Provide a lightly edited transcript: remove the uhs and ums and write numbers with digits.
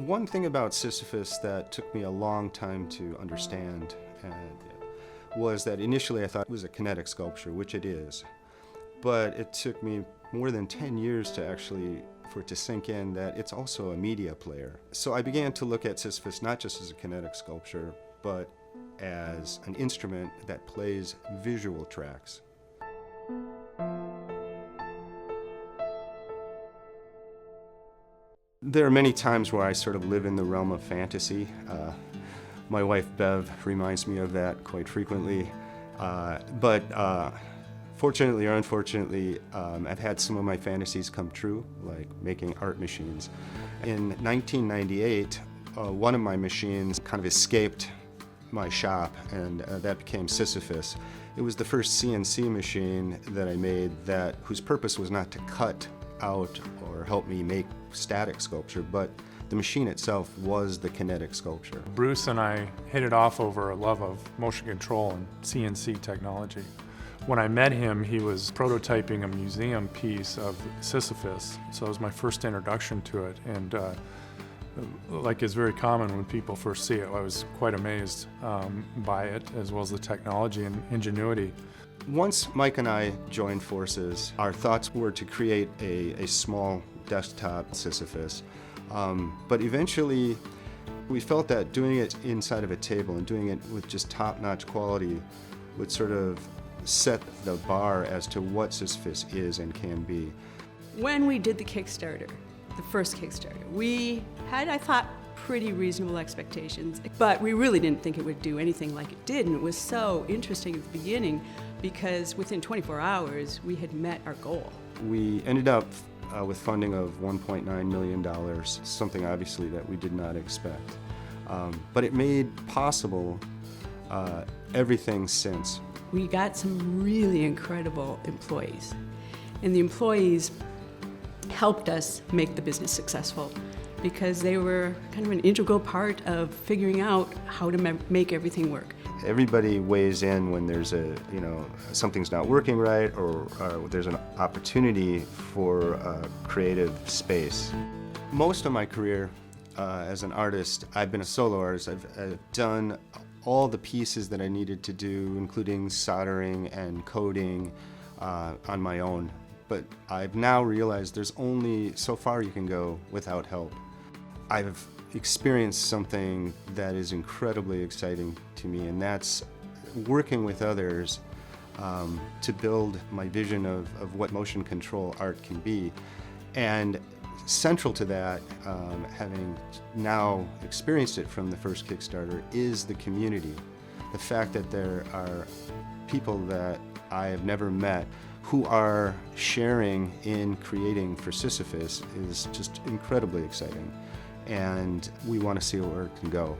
One thing about Sisyphus that took me a long time to understand was that initially I thought it was a kinetic sculpture, which it is. But it took me more than 10 years to actually for it to sink in that it's also a media player. So I began to look at Sisyphus not just as a kinetic sculpture, but as an instrument that plays visual tracks. There are many times where I sort of live in the realm of fantasy. My wife Bev reminds me of that quite frequently. But fortunately or unfortunately, I've had some of my fantasies come true, like making art machines. In 1998, one of my machines kind of escaped my shop, and that became Sisyphus. It was the first CNC machine that I made whose purpose was not to cut out or help me make static sculpture, but the machine itself was the kinetic sculpture. Bruce and I hit it off over a love of motion control and CNC technology. When I met him, he was prototyping a museum piece of Sisyphus, so it was my first introduction to it, and like is very common when people first see it, I was quite amazed by it, as well as the technology and ingenuity. Once Mike and I joined forces, our thoughts were to create a small desktop Sisyphus, but eventually we felt that doing it inside of a table and doing it with just top-notch quality would sort of set the bar as to what Sisyphus is and can be. When we did the Kickstarter, the first Kickstarter, we had, I thought, pretty reasonable expectations, but we really didn't think it would do anything like it did, and it was so interesting at the beginning because within 24 hours we had met our goal. We ended up with funding of $1.9 million, something obviously that we did not expect, but it made possible everything since. We got some really incredible employees, and the employees helped us make the business successful because they were kind of an integral part of figuring out how to make everything work. Everybody weighs in when there's something's not working right, or there's an opportunity for a creative space. Most of my career as an artist, I've been a solo artist. I've done all the pieces that I needed to do, including soldering and coding, on my own. But I've now realized there's only so far you can go without help. I've experienced something that is incredibly exciting to me, and that's working with others to build my vision of what motion control art can be. And central to that, having now experienced it from the first Kickstarter, is the community. The fact that there are people that I have never met who are sharing in creating for Sisyphus is just incredibly exciting, and we want to see where it can go.